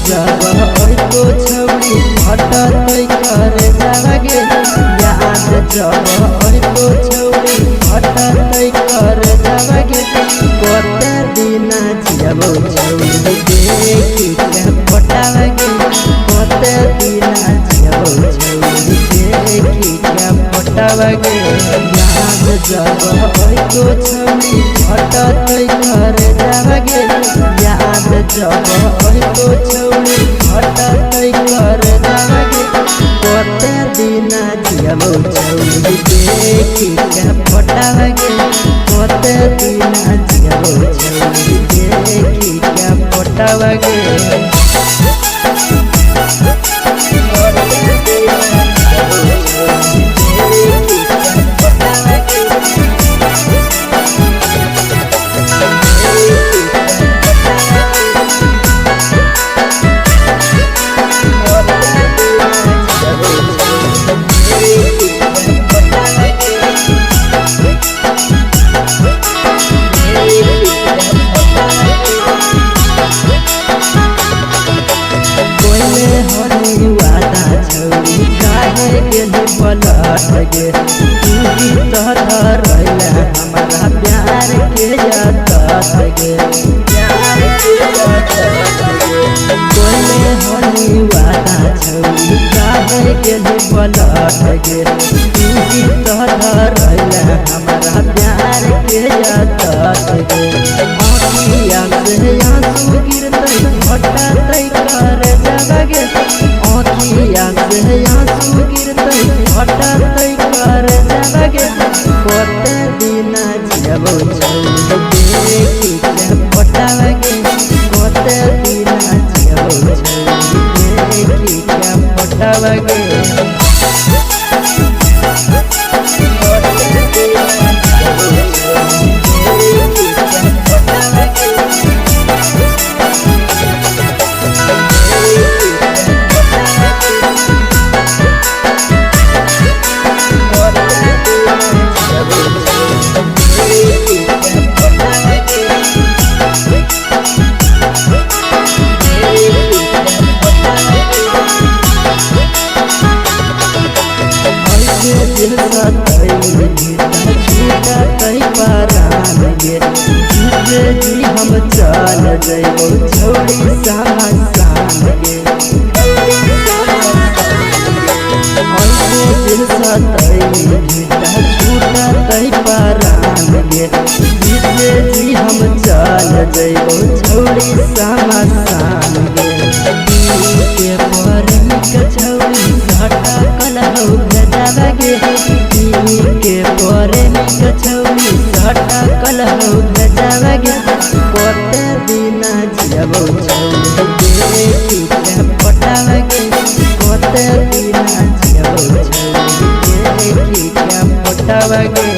जब तो छौड़ी हटतै कर जागे याद जब तो छौड़ी हटतै कर जागे कते दिना जियबो छौड़ी देखि के पटागे कते दिना जियबो छौड़ी देखि के पटागे याद जब तो छौड़ी हटतै कर जागे याद जब तो छौड़ी हटतै कर जागे कते दिना जियबो छौड़ी देखि के पटागे कते दिना जियबो छौड़ी देखि के पटागे पलट गे तू रहला हमारा प्यार के यादत गे कोई हनी वादा छौड़ी काहे गेली पलट गे तू रहला हमारा प्यार के यादत गे आँखिया से आंसू गिरतै हटतै कर जागे आँखिया से आंसू गिरतै हटतै कर जागे कते दिना जियबो छौड़ी देखि के पटागे कते दिना जियबो छौड़ी देखि के पटागे छूटतै परान गे जी हम चल जइबो छौड़ी सामसान गे छूटतै परान गे जी हम चल जइबो छौड़ी सामसान गे के प्रेमिक छौड़ी हटकल हो जागे के प्रेमिक छौड़ी हटकल हो जागे कते दिना जियबो छौड़ी देखि के पटागे कते दिना जियबो छौड़ी देखि के पटागे।